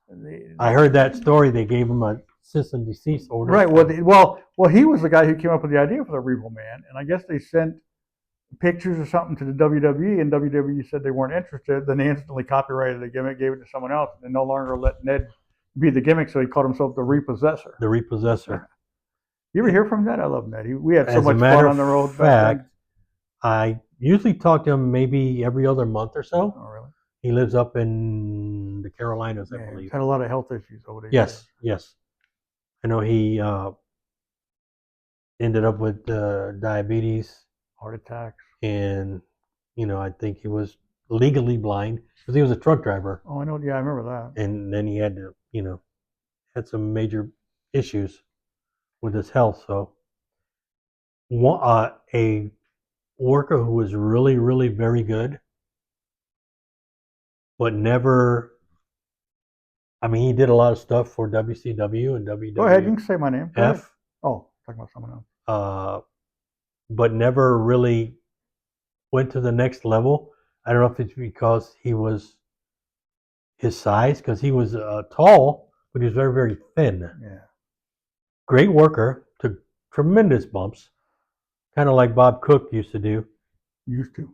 I heard that story. They gave him a cease and desist order. Right. Well, he was the guy who came up with the idea for the Repo Man, and I guess they sent pictures or something to the WWE, and WWE said they weren't interested. Then they instantly copyrighted the gimmick, gave it to someone else, and no longer let Ned be the gimmick, so he called himself the Repossessor. The Repossessor. You ever hear from that? I love Ned. We had so much fun on the road. Fact, I usually talk to him maybe every other month or so. Oh, really? He lives up in the Carolinas, I believe. He's had a lot of health issues over there. Yes. I know he ended up with diabetes, heart attacks, and I think he was legally blind because he was a truck driver. Oh, I know. Yeah, I remember that. And then he had to, had some major issues with his health. So, a worker who was really, really very good, but never. I mean, he did a lot of stuff for WCW and WWE. Go ahead, you can say my name. F. Oh, talking about someone else. But never really went to the next level. I don't know if it's because he was his size, because he was tall, but he was very, very thin. Yeah. Great worker, took tremendous bumps, kind of like Bob Cook used to do. Used to.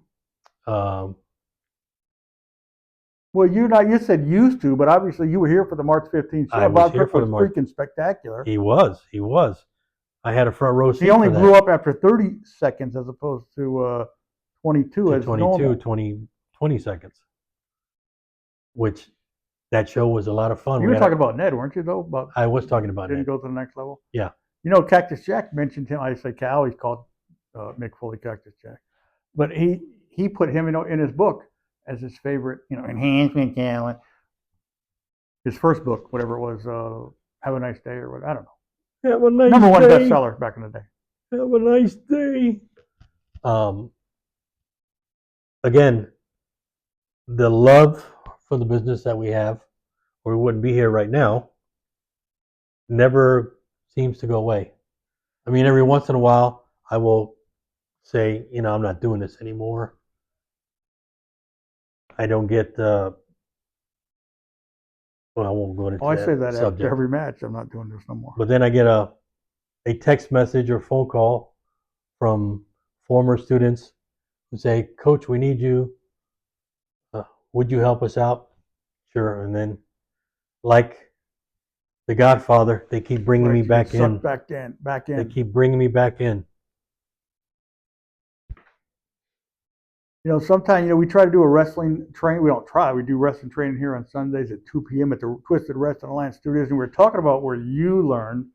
Well, you said used to, but obviously you were here for the March 15th show. Bob Cook was freaking spectacular. He was. I had a front row seat. He only blew up after 30 seconds as opposed to 22 as normal. 22, 20 seconds, which that show was a lot of fun. You were talking about Ned, weren't you, though? About I was talking about didn't Ned. go to the next level? Yeah. You know, Cactus Jack mentioned him. I say Cal, he's called Mick Foley Cactus Jack. But he put him in his book as his favorite, enhancement talent. His first book, whatever it was, Have a Nice Day or what, I don't know. Have a nice Number one day. bestseller back in the day. Have a nice day. Again, the love for the business that we have, or we wouldn't be here right now, never seems to go away. I mean, every once in a while, I will say, I'm not doing this anymore. I don't get, well, I won't go into I say that subject. after every match. I'm not doing this no more. But then I get a text message or phone call from former students who say, Coach, we need you. Would you help us out? Sure. And then, like The Godfather, they keep bringing me back in. Back in. They keep bringing me back in. Sometimes, we try to do a wrestling training. We don't try. We do wrestling training here on Sundays at 2 p.m. at the Twisted Wrestling Alliance Studios. And we're talking about where you learned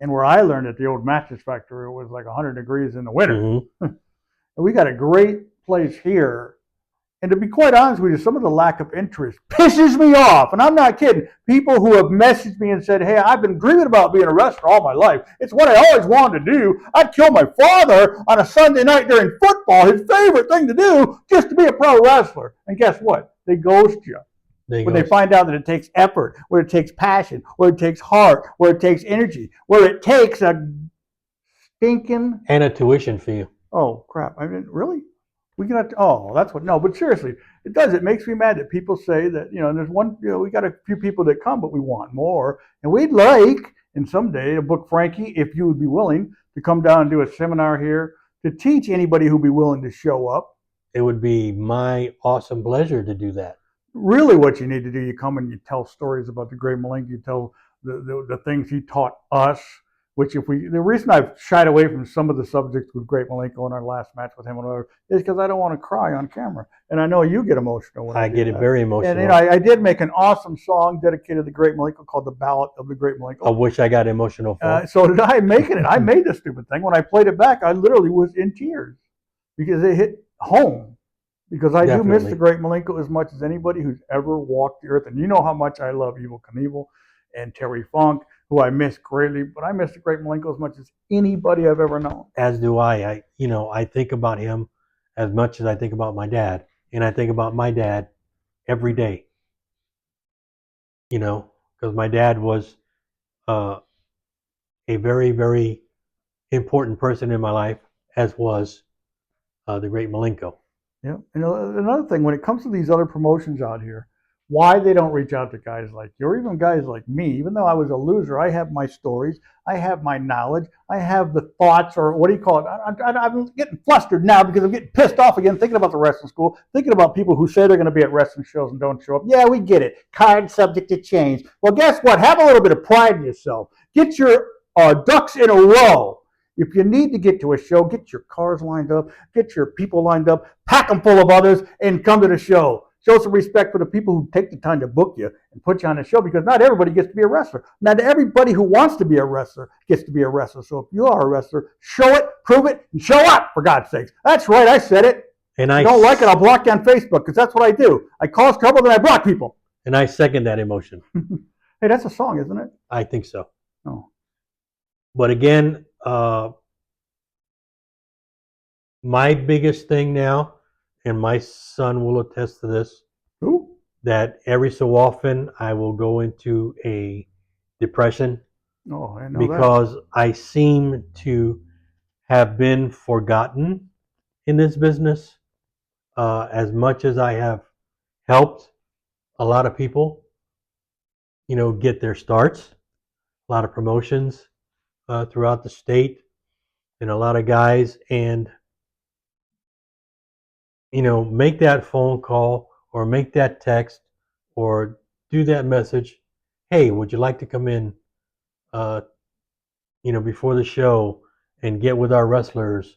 and where I learned at the old Mattress Factory. It was like 100 degrees in the winter. Mm-hmm. And we got a great place here. And to be quite honest with you, some of the lack of interest pisses me off. And I'm not kidding. People who have messaged me and said, hey, I've been dreaming about being a wrestler all my life. It's what I always wanted to do. I'd kill my father on a Sunday night during football, his favorite thing to do, just to be a pro wrestler. And guess what? They ghost you. When they find out that it takes effort, where it takes passion, where it takes heart, where it takes energy, where it takes a stinking... And a tuition fee. Oh, crap. I mean, really? We got that's what. No, but seriously, it does. It makes me mad that people say that, there's one, we got a few people that come, but we want more. And we'd like, and someday, to book Frankie, if you would be willing, to come down and do a seminar here to teach anybody who'd be willing to show up. It would be my awesome pleasure to do that. Really, what you need to do, you come and you tell stories about the great Malenko, you tell the things he taught us. Which the reason I've shied away from some of the subjects with Great Malenko in our last match with him and whatever is because I don't want to cry on camera. And I know you get emotional when I get it very emotional. And I did make an awesome song dedicated to the Great Malenko called The Ballad of the Great Malenko. I wish I got emotional for. So did I making it. I made this stupid thing. When I played it back, I literally was in tears because it hit home. Because I do miss the Great Malenko as much as anybody who's ever walked the earth. And you know how much I love Evel Knievel and Terry Funk, who I miss greatly, but I miss the Great Malenko as much as anybody I've ever known. As do I. I think about him as much as I think about my dad, and I think about my dad every day. Because my dad was a very, very important person in my life, as was the Great Malenko. Yeah. Another thing, when it comes to these other promotions out here, why they don't reach out to guys like you, or even guys like me. Even though I was a loser, I have my stories, I have my knowledge, I have the thoughts, or what do you call it? I'm getting flustered now because I'm getting pissed off again, thinking about the wrestling school, thinking about people who say they're going to be at wrestling shows and don't show up. Yeah, we get it. Card subject to change. Well, guess what? Have a little bit of pride in yourself. Get your ducks in a row. If you need to get to a show, get your cars lined up, get your people lined up, pack them full of others, and come to the show. Show some respect for the people who take the time to book you and put you on the show, because not everybody gets to be a wrestler. Not everybody who wants to be a wrestler gets to be a wrestler. So if you are a wrestler, show it, prove it, and show up, for God's sakes. That's right, I said it. And if you don't like it, I'll block you on Facebook, because that's what I do. I cause trouble, then I block people. And I second that emotion. Hey, that's a song, isn't it? I think so. Oh. But again, my biggest thing now, and my son will attest to this, that every so often I will go into a depression because I seem to have been forgotten in this business. As much as I have helped a lot of people, get their starts, a lot of promotions throughout the state, and a lot of guys, and make that phone call or make that text or do that message. Hey, would you like to come in, before the show and get with our wrestlers,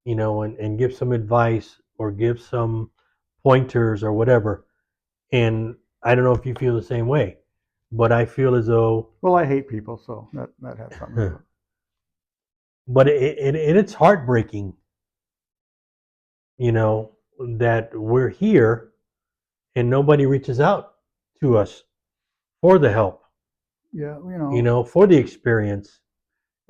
and give some advice or give some pointers or whatever. And I don't know if you feel the same way, but I feel as though, Well, I hate people, so that has something to do with it. but it's heartbreaking, that we're here and nobody reaches out to us for the help, Yeah, for the experience.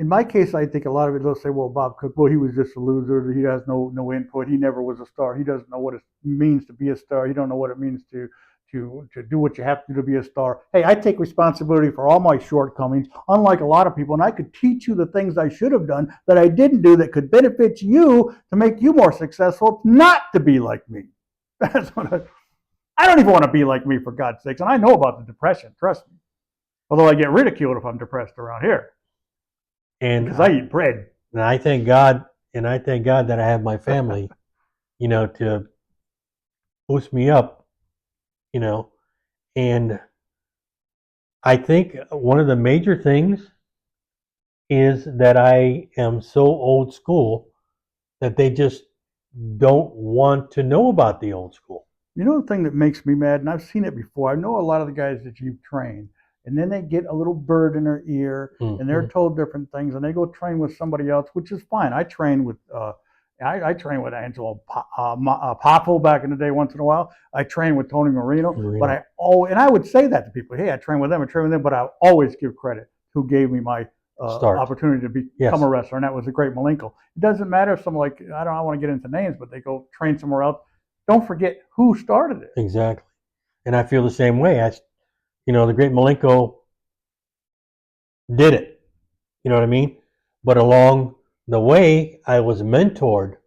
in my case, I think a lot of it, they'll say, well, Bob Cook, well, he was just a loser. He has no input. He never was a star. He doesn't know what it means to be a star. He don't know what it means to do what you have to do to be a star. Hey, I take responsibility for all my shortcomings, unlike a lot of people, and I could teach you the things I should have done that I didn't do that could benefit you to make you more successful, not to be like me. That's what I don't even want to be like me, for God's sakes. And I know about the depression, trust me. Although I get ridiculed if I'm depressed around here. And because I eat bread. And I thank God, that I have my family, to boost me up, and I think one of the major things is that I am so old school that they just don't want to know about the old school. You know the thing that makes me mad, and I've seen it before. I know a lot of the guys that you've trained, and then they get a little bird in their ear, and they're told different things, and they go train with somebody else, which is fine. I train with I train with Angelo Popo back in the day once in a while. I train with Tony Marino, but and I would say that to people. Hey, I train with them, but I always give credit to who gave me my opportunity to become a wrestler, and that was the great Malenko. It doesn't matter if someone like, I don't want to get into names, but they go train somewhere else. Don't forget who started it. Exactly. And I feel the same way. The great Malenko did it. You know what I mean? But along the way, I was mentored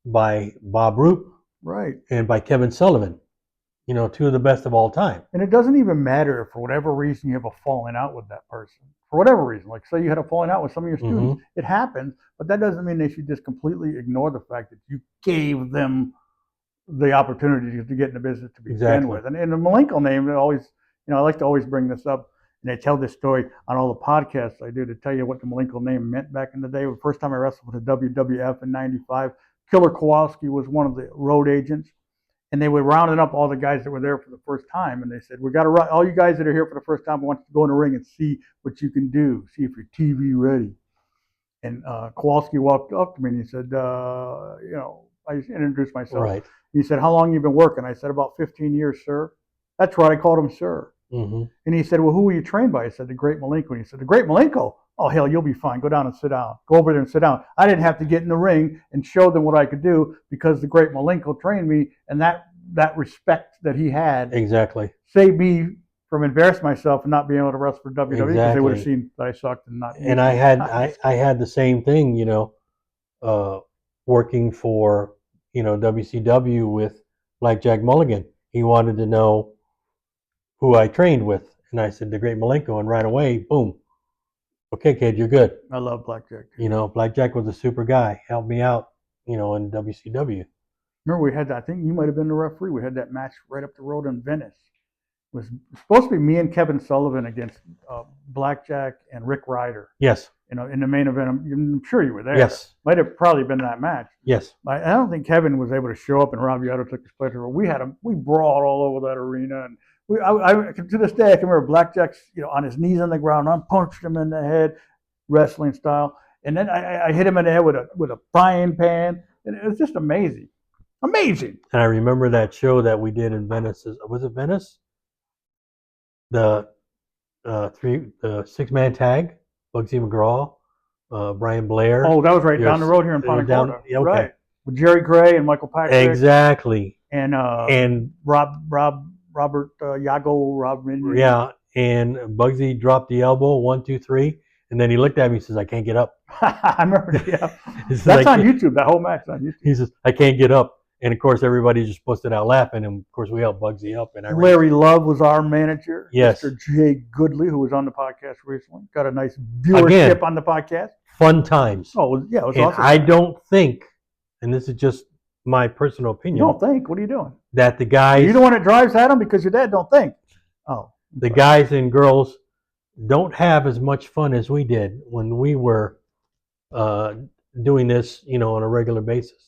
by Bob Roop, right, and by Kevin Sullivan. Two of the best of all time. And it doesn't even matter if for whatever reason you have a falling out with that person. For whatever reason, like say you had a falling out with some of your students, it happens, but that doesn't mean they should just completely ignore the fact that you gave them the opportunity to get in the business to begin with. And the Malenko name, I like to always bring this up, and I tell this story on all the podcasts I do to tell you what the Malenko name meant back in the day. The first time I wrestled with the WWF in '95, Killer Kowalski was one of the road agents, and they were rounding up all the guys that were there for the first time, and they said, we got to run, all you guys that are here for the first time, I want you to go in the ring and see what you can do, see if you're TV ready. And Kowalski walked up to me and he said, I introduced myself. Right. He said, how long you been working? I said, about 15 years, sir. That's right, I called him sir. And he said, well, who were you trained by? I said, the great Malenko. And he said, the great Malenko? Oh, hell, you'll be fine. Go down and sit down. Go over there and sit down. I didn't have to get in the ring and show them what I could do because the great Malenko trained me, and that respect that he had saved me from embarrassing myself and not being able to wrestle for WWE because they would have seen that I sucked and not. And I had the same thing, working for WCW with Blackjack Mulligan. He wanted to know who I trained with, and I said the great Malenko, and right away, boom. Okay, kid, you're good. I love Blackjack. Blackjack was a super guy. Helped me out, in WCW. Remember, we had that. I think you might have been the referee. We had that match right up the road in Venice. It was supposed to be me and Kevin Sullivan against Blackjack and Rick Ryder. Yes. In the main event. I'm sure you were there. Yes. Might have probably been that match. Yes. I don't think Kevin was able to show up, and Rob Yotto took his place. We brawled all over that arena, and to this day I can remember Blackjack's on his knees on the ground. I punched him in the head, wrestling style, and then I hit him in the head with a frying pan, and it was just amazing. Amazing. And I remember that show that we did in Venice. Was it Venice? The 6-man tag, Bugsy McGraw, Brian Blair. Oh, that was right down the road here in Punta Gorda. Okay. Right. With Jerry Gray and Michael Patrick. Exactly. And Robert Yago, Rob Minion. Yeah, and Bugsy dropped the elbow, 1, 2, 3, and then he looked at me and says, I can't get up. I remember that, yeah. That's on YouTube, that whole match on YouTube. He says, I can't get up. And, of course, everybody just busted out laughing, and, of course, we helped Bugsy up. And Larry Love was our manager. Yes. Mr. Jay Goodley, who was on the podcast recently. Got a nice viewership on the podcast. Fun times. Oh, yeah, it was awesome. I don't think, and this is just my personal opinion. You don't think? What are you doing? That the guys... You're the one that drives at them because your dad don't think. Oh. The guys and girls don't have as much fun as we did when we were doing this, on a regular basis.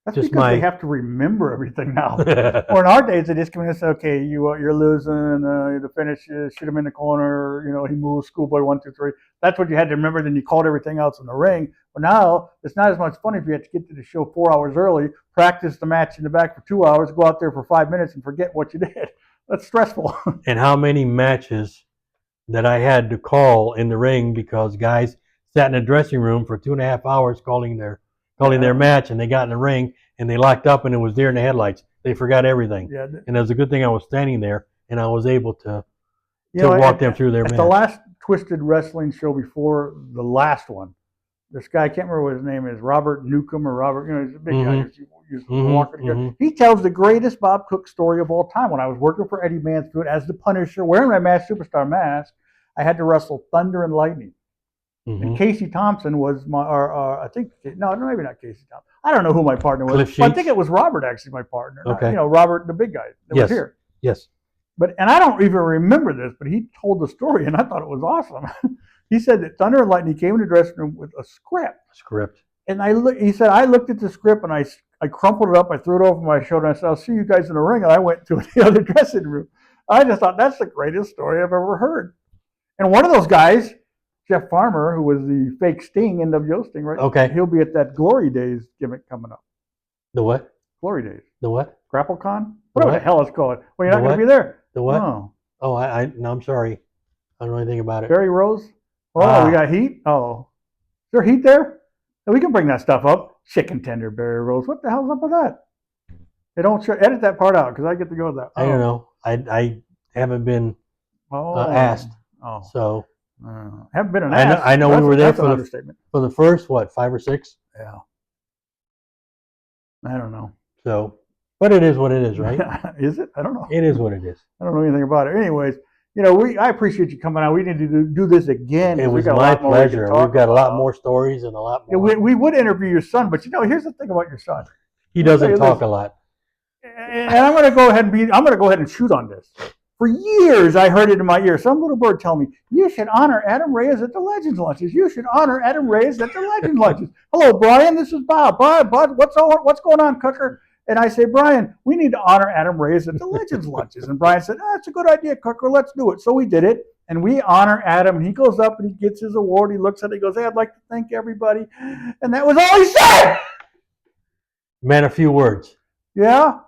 That's just because my. they have to remember everything now. Or in our days, they just come in and say, okay, you're losing. The finish is shoot him in the corner. He moves schoolboy 1, 2, 3. That's what you had to remember. Then you called everything else in the ring. But now it's not as much fun if you have to get to the show 4 hours early, practice the match in the back for 2 hours, go out there for 5 minutes and forget what you did. That's stressful. And how many matches that I had to call in the ring because guys sat in a dressing room for 2.5 hours calling their match, and they got in the ring and they locked up and it was deer in the headlights. They forgot everything. Yeah. And it was a good thing I was standing there and I was able to walk them through their match. At the last Twisted Wrestling show before the last one, this guy, I can't remember what his name is, Robert Newcomb or Robert, he's a big guy. He tells the greatest Bob Cook story of all time. When I was working for Eddie Mansfield as the Punisher, wearing my Masked Superstar mask, I had to wrestle Thunder and Lightning. And Casey Thompson was maybe not Casey Thompson. I don't know who my partner was. But I think it was Robert, actually, my partner. Okay. Robert, the big guy that was here. Yes. And I don't even remember this, but he told the story, and I thought it was awesome. He said that Thunder and Lightning came in the dressing room with a script. And he said, I looked at the script, and I crumpled it up, I threw it over my shoulder, and I said, I'll see you guys in the ring. And I went to the other dressing room. I just thought, that's the greatest story I've ever heard. And one of those guys, Jeff Farmer, who was the fake Sting, NWO Sting, right? Okay. He'll be at that Glory Days gimmick coming up. The what? Glory Days. The what? GrappleCon? Whatever the hell it's called. Well, you're not going to be there. The what? Oh. No, I'm sorry. I don't know anything about it. Barry Rose? Oh, we got heat? Oh. Is there heat there? We can bring that stuff up. Chicken tender, Barry Rose. What the hell's up with that? They don't edit that part out because I get to go to that. I don't know. I haven't been asked. Oh. So. Haven't been an ass. I know we were there for the first, 5 or 6? Yeah. I don't know. So, but it is what it is, right? Is it? I don't know. It is what it is. I don't know anything about it. Anyways, I appreciate you coming out. We need to do this again. It was my pleasure. We've got a lot more stories and a lot more. Yeah, we would interview your son, but here's the thing about your son. He doesn't talk a lot. And I'm going to go ahead and shoot on this. For years, I heard it in my ear. Some little bird tell me, you should honor Adam Reyes at the Legends Lunches. You should honor Adam Reyes at the Legends Lunches. Hello, Brian. This is Bob. Bud, what's going on, Cooker? And I say, Brian, we need to honor Adam Reyes at the Legends Lunches. And Brian said, that's a good idea, Cooker. Let's do it. So we did it. And we honor Adam. And he goes up and he gets his award. He looks at it. He goes, hey, I'd like to thank everybody. And that was all he said. Man, a few words. Yeah.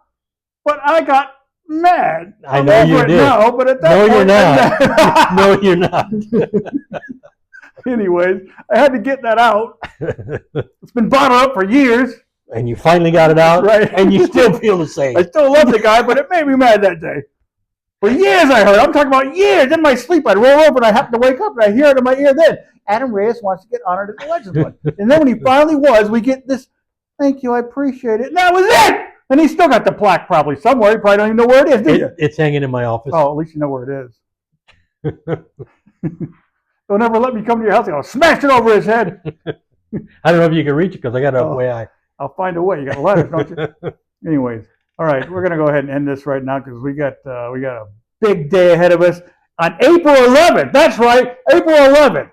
But I got mad. I know you did. Now, but at that point, you're not. No, you're not. Anyways, I had to get that out. It's been bottled up for years. And you finally got it out, right? And you still feel the same. I still love the guy, but it made me mad that day. For years I heard. I'm talking about years. In my sleep, I'd roll over and I happened to wake up and I hear it in my ear then. Adam Reyes wants to get honored at the Legends Lunch. And then when he finally was, we get this, thank you, I appreciate it. And that was it! And he's still got the plaque probably somewhere. You probably don't even know where it is, do you? It's hanging in my office. Oh, at least you know where it is. Don't ever let me come to your house and I'll smash it over his head. I don't know if you can reach it because I got a way I'll find a way. You got letters, don't you? Anyways, all right, we're gonna go ahead and end this right now because we got a big day ahead of us on April 11th. That's right, April 11th.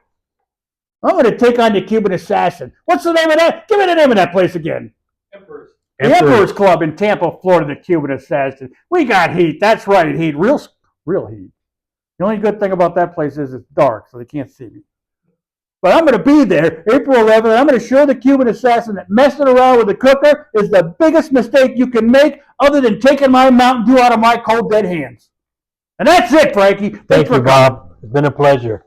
I'm gonna take on the Cuban Assassin. What's the name of that? Give me the name of that place again. The Emperor's Club in Tampa, Florida. The Cuban Assassin. We got heat. That's right, heat. Real heat. The only good thing about that place is it's dark, so they can't see me. But I'm going to be there April 11th. I'm going to show the Cuban Assassin that messing around with the cooker is the biggest mistake you can make other than taking my Mountain Dew out of my cold, dead hands. And that's it, Frankie. Thank you, Bob. It's been a pleasure.